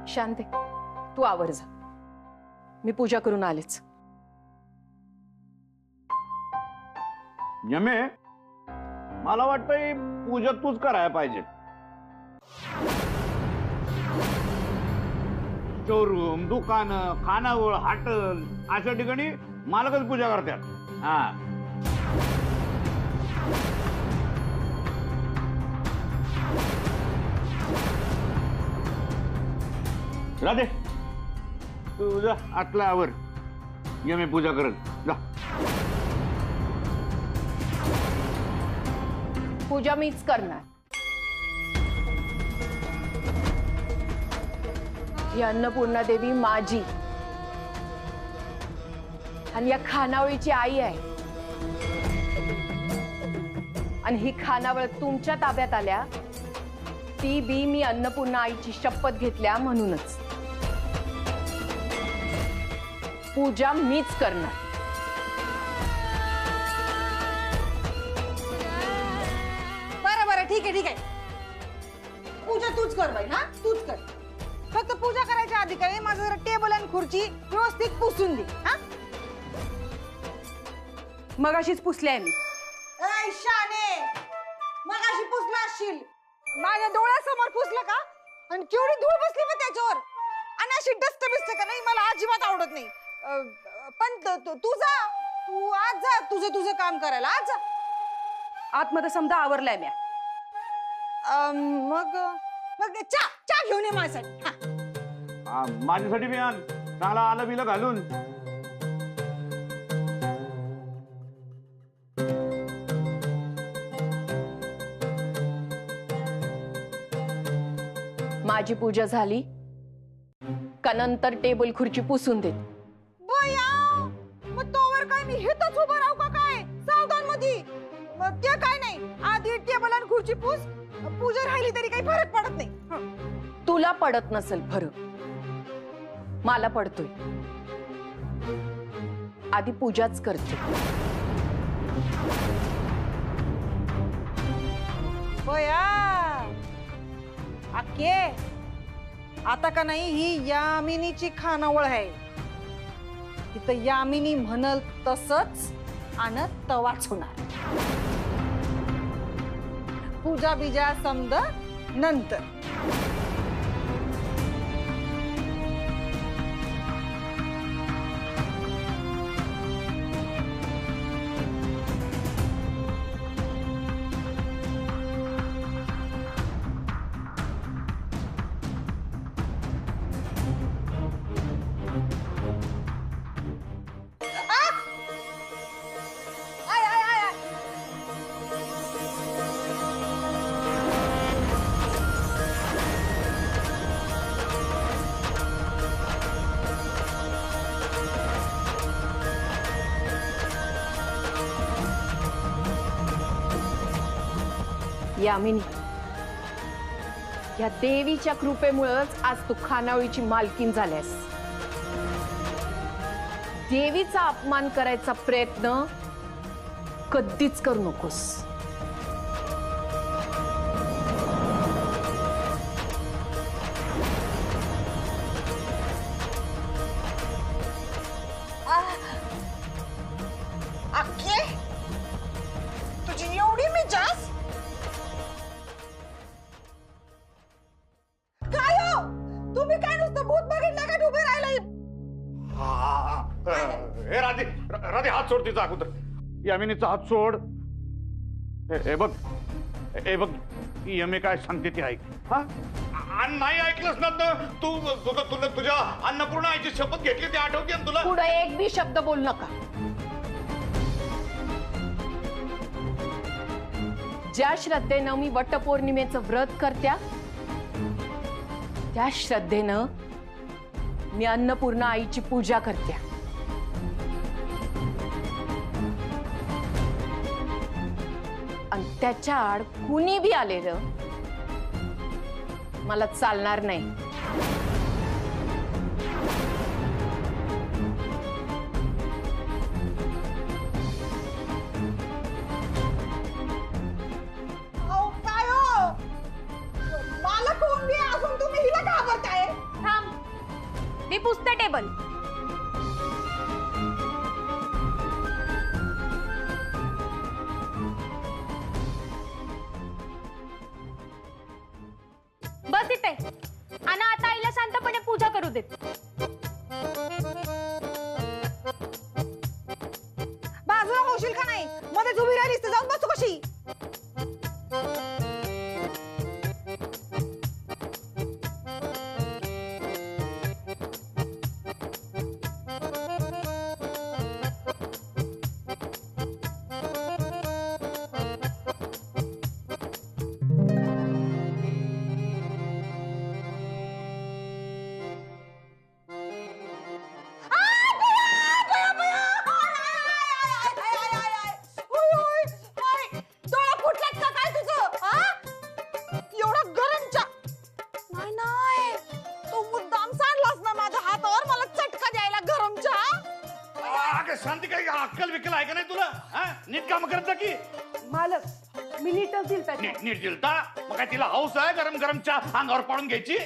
शांते, तू आवर जा, मी पूजा करून आलेच. यमे, मला वाटतंय पूजा तूच करायला पाहिजे. शोरूम, दुकानं, खानावळ, हॉटेल अशा ठिकाणी मालकच पूजा करतात. हा, राधे तू जा आतला आवर, यमे पूजा करत जा. पूजा मीच करणार. ही अन्नपूर्णा देवी माझी आणि या खानावळीची आई आहे. आणि ही खानावळ तुमच्या ताब्यात आल्या ती बी मी अन्नपूर्णा आईची शपथ घेतल्या म्हणूनच. पूजा मीच करणार. बरं ठीक आहे ठीक आहे. पूजा तूच कर बाई. हा तूच कर. फक्त पूजा करायच्या आधी काय माझं जरा टेबल आणि खुर्ची व्यवस्थित पुसून दे. हा मगाशीच पुसले मी. ऐ शाने, मगाशी पुसला असशील, माझ्या डोळ्यासमोर पुसलं का? आणि केवढी धूळ बसली मग त्याच्यावर. आणि अशी डस्ट बिस्ट का नाही मला अजिबात आवडत नाही. पण तू जा, तू आज जा तुझं काम करायला. आज जा आतमध्ये समजा आवरलाय म्या. मग मग चा घेऊन ये माझ्यासाठी. माझ्यासाठी मी आण, चांगला आलं बिलं घालून. माझी पूजा झाली का नंतर टेबल खुर्ची पुसून देत. बया, मग तोवर काय मी हेतच उभं राहू का काय सावधान मध्ये? मग ते काय नाही, आधी टेबल आणि खुर्ची पूस. पूजा राहिली तरी काही फरक पडत नाही. तुला पडत नसेल फरक, मला पडतोय. आधी पूजाच करते. बया आके, आता का नाही ही यामिनीची खानावळ आहे. तिथं यामिनी म्हणल तसंच आणि तवाच होणार. पूजा बिजा समद नंतर. यामिनी, या देवीच्या कृपेमुळेच आज तू खानावळीची मालकीन झाल्यास. देवीचा अपमान करायचा प्रयत्न कधीच करू नकोस. आके, तुझी एवढी मिजाज? काय हो, तुम्ही काय नुसतं भूत बघितलं का उभे राहिलाय? हे राधे, राधे हात सोड तिचा अगोदर. यामिनीचा हात सोड. हे बघ, हे बघ, यमे काय सांगते ती ऐक. हा, आणि नाही ऐकलंस ना तर तू तुझ्या अन्नपूर्णा आईची शपथ घेतली ती आठवते ना तुला? पुढे एक बी शब्द बोल नका. ज्या श्रद्धेनं मी वटपौर्णिमेचं व्रत करत्या त्या श्रद्धेनं मी अन्नपूर्णा आईची पूजा करत्या. आणि त्याच्या आड कुणी बी आलेलं मला चालणार नाही. काय हो, मला कोण बी असून तुम्ही हिला घाबरताय? पुसते टेबल. बस इथे आणि आता आईला शांतपणे पूजा करू देत. बाजूला होशील का नाही? मध्येच उभी राहिलीस तर जाऊन बसू कशी? शांती काही अक्कल विकल आहे का नाही तुला? हा? नीट काम करत जा की. मालक मी नीटच दिल त्याच्या. नीट दिलता मग काय तिला हौस आहे गरम गरम चहा अंगावर पाडून घ्यायची?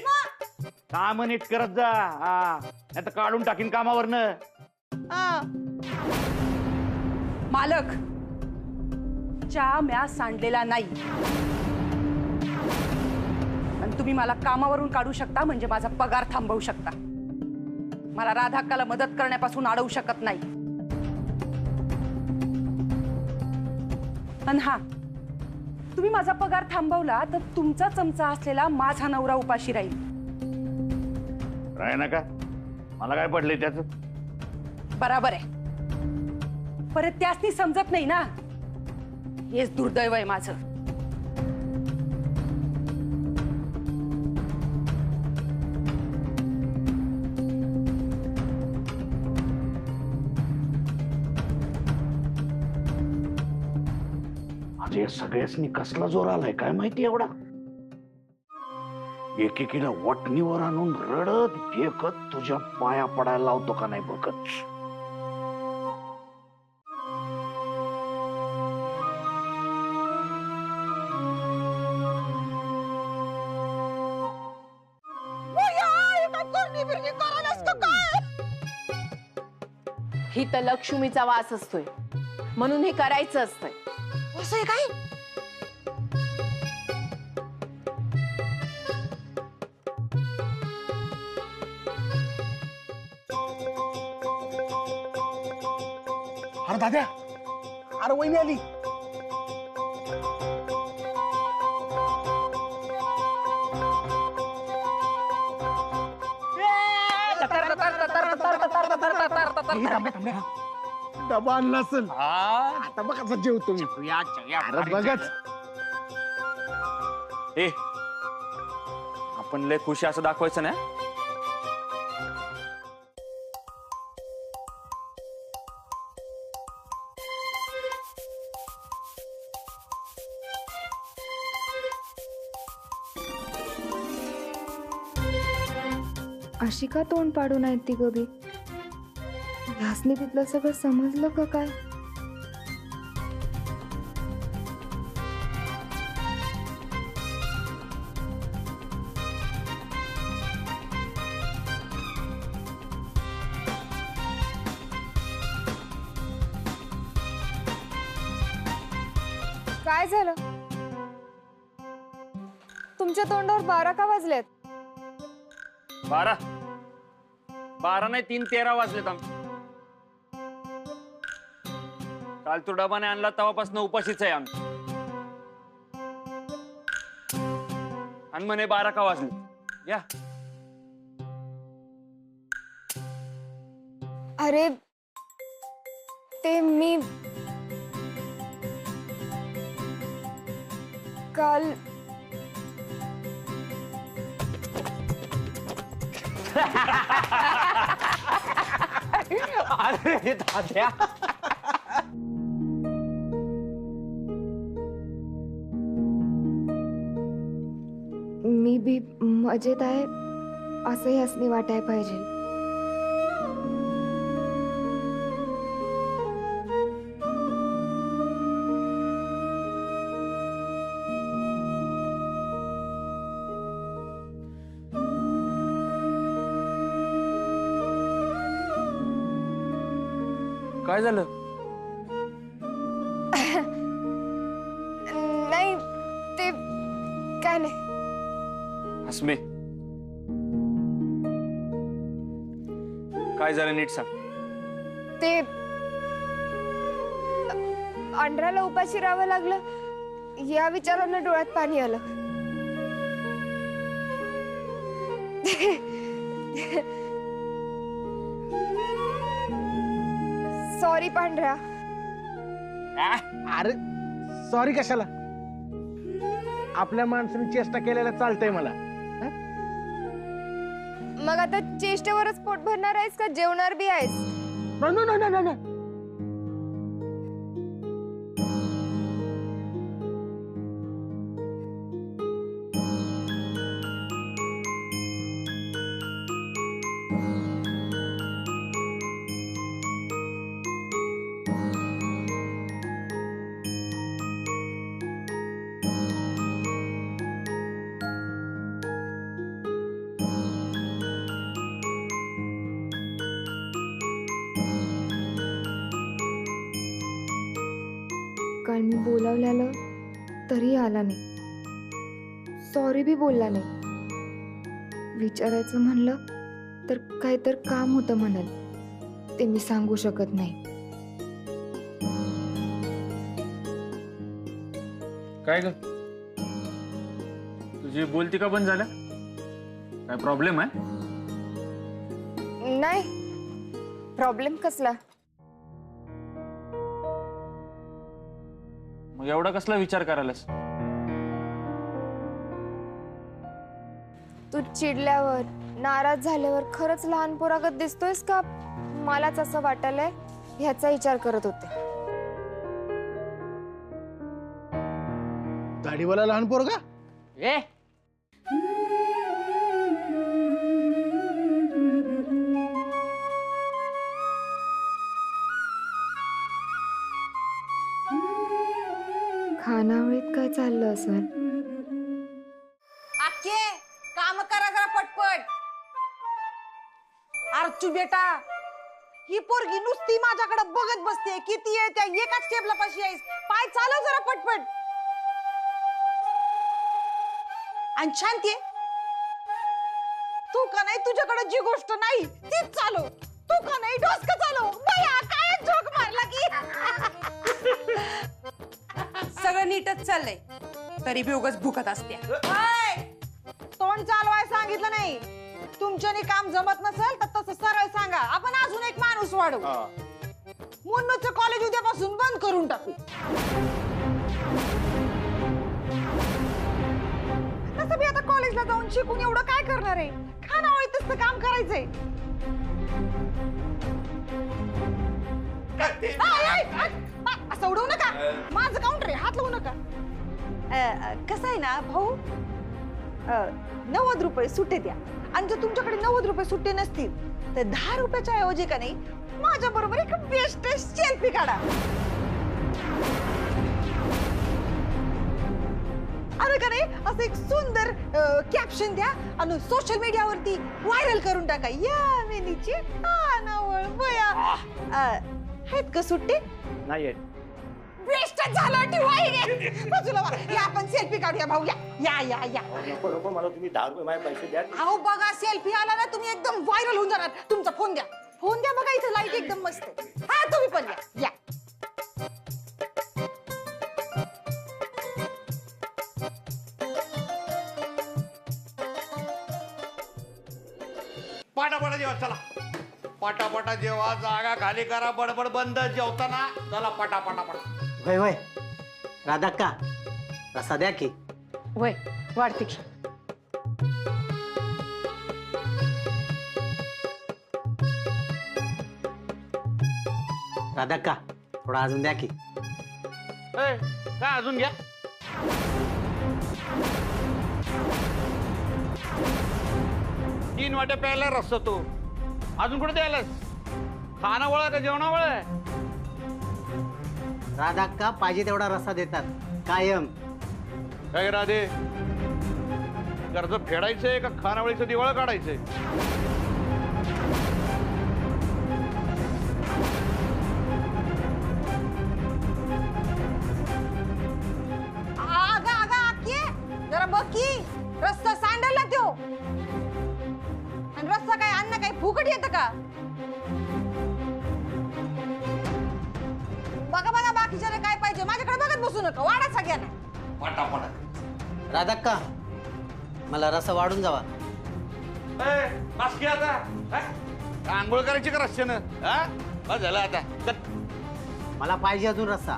काम नीट करत जा. नाही तर काढून टाकीन कामावरनं. मालक चहा म्या सांडलेला नाही आणि तुम्ही मला कामावरून काढू शकता म्हणजे माझा पगार थांबवू शकता. मला राधाक्काला मदत करण्यापासून अडवू शकत नाही. आणि हा तुम्ही माझा पगार थांबवला तर तुमचा चमचा असलेला माझा नवरा उपाशी राहील. राय नका मला काय पडलंय त्याच. बराबर आहे. परत त्यासनी समजत नाही ना. हेच दुर्दैव आहे माझं. या सगळ्यासनी कसला जोर आलाय काय माहिती एवढा. एकेकीला वटणीवर आणून रडत फेकत तुझ्या पाया पडायला लावतो का नाही बघत. ही तर लक्ष्मीचा वास असतोय म्हणून हे करायचं असतंय. असं आहे काय? अरे दाद्या, अरे वहिनी आली. डबा आणला असेल. आता बघ कसं जेवतो मी. अरे बघच. ए आपण लय खुश असं दाखवायचं ना. अशी का तोंड पाडून आहेत ती गबी? ह्यासनी तिथलं सगळं समजलं का काय? काय झालं? तुमच्या तोंडावर 12 का वाजलेत? 12 नाही 3:13 वाजलेत आमचे. काल तो डबाने आणला तेव्हापासून उपाशीच आहे आम्ही. आणि म्हणे 12 का वाजले. या अरे ते मी काल अरे दाद्या मी बी मजेत आहे असंही असणे वाटाय पाहिजे. काय झालं? नाही ते काय नाही. हसमे, काय झालं नीट सांग. ते अंड्राला उपाशी राहावं लागलं या विचारानं डोळ्यात पाणी आलं. सॉरी पांढऱ्या. अरे सॉरी कशाला? आपल्या माणसाने चेष्टा केलेला चालतंय मला. मग आता चेष्टेवरच पोट भरणार आहेस का जेवणार बी आहेस? नाही. काल मी बोलावल्याला तरी आला नाही. सॉरी बी बोलला नाही. विचारायचं म्हणलं तर काय तर काम होतं म्हणाल. ते मी सांगू शकत नाही. काय ग, तुझी बोलती का बंद झाल्या? काय प्रॉब्लेम आहे? नाही, प्रॉब्लेम कसला? मग एवढा कसला विचार करायलास? तू चिडल्यावर नाराज झाल्यावर खरंच लहान पोरागत दिसतोयस का मलाच असं वाटायलंय ह्याचा विचार करत होते. दाढीवाला लहान पोरगा? ए खानावळीत काय चाललं असं? आखे काम करा जरा पटपट. अर्चू बेटा, ही पोरगी नुसती माझ्याकडे बघत बसते. किती आहे त्या एकाच टेबला पाशी आहेस. पाय चालव जरा पटपट. आणि शांती तू का नाही, तुझ्याकडे जी गोष्ट नाही तीच चालव. तू का नाही डोसकं चालव. बया काय जोक मारला की. सगळं नीटच चाललंय तरी बी उगाच भुकत असते. तोंड चालवाय सांगितलं नाही. तुमच्यानी काम जमत नसेल तर तसं सरळ सांगा. आपण अजून एक माणूस वाढवू. मुन्नूचं कॉलेज उद्यापासून बंद करून टाकू. तसं बी आता कॉलेजला जाऊन शिकून एवढं काय करणार आहे. खानावळीतच तर काम करायचंय. असं उडवू नका. माझं काउंटर आहे, हात लावू नका. कसं आहे ना भाऊ, 90 रुपये सुट्टे द्या. आणि जर तुमच्याकडे 90 रुपये सुट्टे नसतील तर 10 रुपयाच्या ऐवजी का नाही माझ्या बरोबर एक बेस्ट सेल्फी काढा. अरे का नाही असं एक सुंदर कॅप्शन द्या आणि सोशल मीडियावरती व्हायरल करून टाका. या मेनीची खानावळ बया. आहेत का सुट्टे? नाही. बेस्ट झालं. बाजूला वा. या आपण सेल्फी काढूया भाऊ. या या या. नको मला तुम्ही 10 रुपये माझे पैसे द्या. अहो बघा सेल्फी आला ना तुम्ही एकदम व्हायरल होऊन जाणार. तुमचा फोन द्या. फोन द्या बघा. इथे लाईट एकदम मस्त आहे. हा तुम्ही पण या. पाटापाटा जेवा. चला पाटापाटा जेवा. जागा खाली करा. बडबड बंद. जेवताना चला पाटापाटा. वय वय राधाक्का, रसा द्या की. वय वाढते की. राधाक्का थोडा अजून द्या की. काय अजून घ्या. तीन वाट्या प्यायला रस्ता तू अजून कुठे द्यायलास? खानावळ का जेवणावळ? राधाक्का पाहिजे तेवढा रस्सा देतात कायम. काय राधे, कर्ज फेडायचंय का खानावळीचं दिवाळ काढायचंय? जरा बघ की रस्ता सांडला त्यो. आणि रस्ता काय अन्न काय फुकट येतं का? बघा बघा बाकीच्याला काय पाहिजे, माझ्याकडे बघत बसू नका. वाढा सगळ्यांना. राधाक्का मला रस्सा वाढून जावा. आंघोळ करायची का रस्त्यानं? बस झालं आता. मला पाहिजे अजून रस्सा.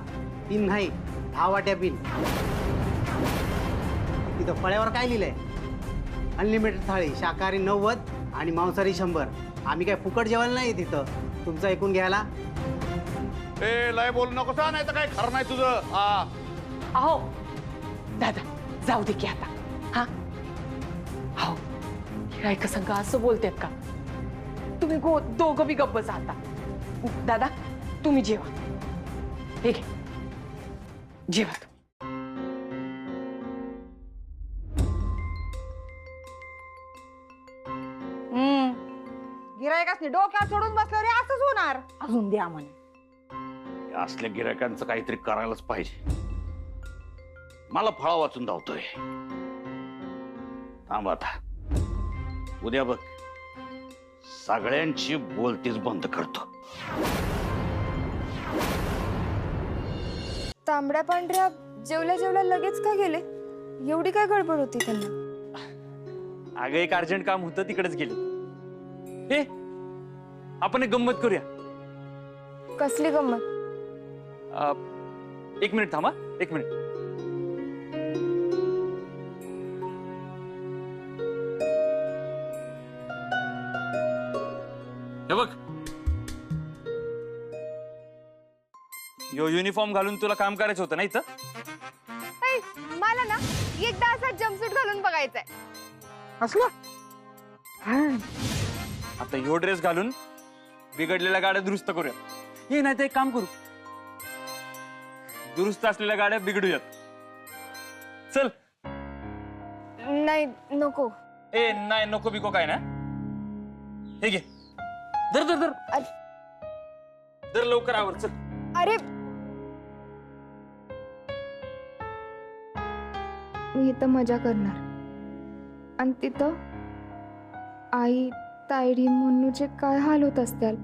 3 नाही 10 वाट्या पिन. तिथं फळ्यावर काय लिहिलंय? अनलिमिटेड थाळी, शाकाहारी 90 आणि मांसाहारी 100. आम्ही काय फुकट जेवायला नाही तिथं तुमचं ऐकून घ्यायला. ए लय बोलू नको सा, नाही तर काय खरं नाही तुझं. अहो दादा जाऊ दे की आता. हा हो गिरायक संघ असं बोलतेत का? तुम्ही दोघं बी गप्प बसा आता. दादा तुम्ही जेवा. हे घे जेवा तुम्ही. गिरायकासनी डोक्यावर चढून बसल्यावर हे असंच होणार. अजून द्या म्हणे. या असल्या गिरायकांचं काहीतरी करायलाच पाहिजे. मला फळा वाचून धावतोय. थांब आता, उद्या बघ सगळ्यांची बोलतीच बंद करतो. तांबड्या पांढऱ्या जेवल्या जेवल्या लगेच का गेले? एवढी काय गडबड होती त्यांना? अगं एक अर्जंट काम होतं तिकडेच गेले. हे आपण एक गंमत करूया. कसली गंमत? 1 मिनिट थांबा, 1 मिनिट. हे बघ, यो युनिफॉर्म घालून तुला काम करायचं होतं ना इथं. मला ना एकदा असा जम्पसूट घालून बघायचंय. असला आता ह्यो ड्रेस घालून बिघडलेल्या गाड्या दुरुस्त करूया. हे नाही तर एक काम करू, दुरुस्त असलेल्या गाड्या बिघडूयात. चल. नाही नको. ए नाही नको बिको काय ना. हे घे, धर धर धर धर लवकर आवर. चल. अरे मी इथं मजा करणार आणि तिथं आई तायडी मुन्नूचे काय हाल होत असतील.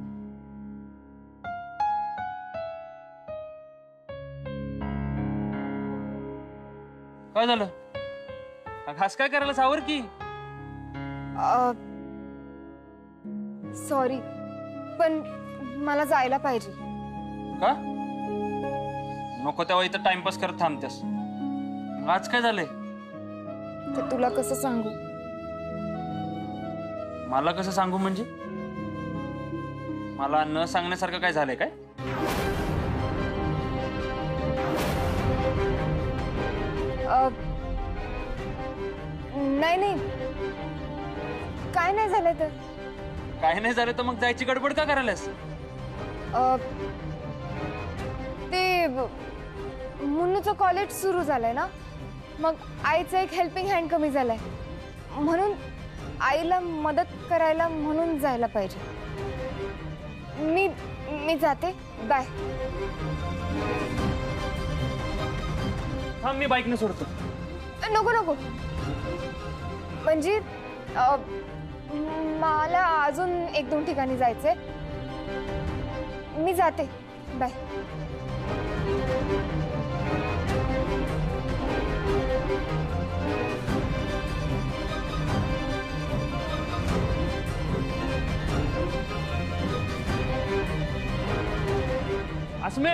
काय झालं? खास काय करायला सावर की? सॉरी पण मला जायला पाहिजे. का नको तेव्हा इथं टाइमपास करत थांबतेस. आज काय झालंय? ते तुला कसं सांगू? मला कसं सांगू म्हणजे? मला न सांगण्यासारखं काय झालंय काय? नाही नाही काय नाही झालं. तर काय नाही झालं तर मग जायची गडबड का करायलास? ते मुन्नूचं कॉलेज सुरू झालंय ना, मग आईचं एक हेल्पिंग हँड कमी झालाय म्हणून आईला मदत करायला म्हणून जायला पाहिजे. मी जाते. बाय. थांब, मी बाईकने सोडतो. नको नको म्हणजे मला अजून 1-2 ठिकाणी जायचंय. मी जाते. बाय. अस्मे,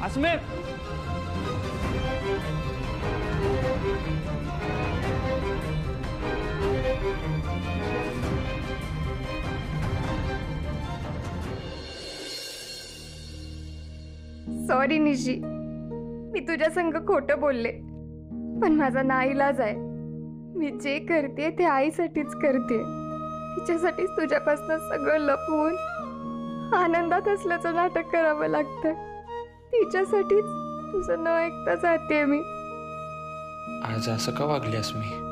अस्मे, सॉरी निशी, मी तुझ्या संग खोटं बोलले पण माझा नाईलाज आहे. मी जे करते ते आईसाठीच करते. तिच्यासाठीच तुझ्यापासून सगळं लपवून आनंदात असल्याचं नाटक करावं लागतं. तिच्यासाठीच तुझं न ऐकता जाते मी. आज असं का वागलीस मी?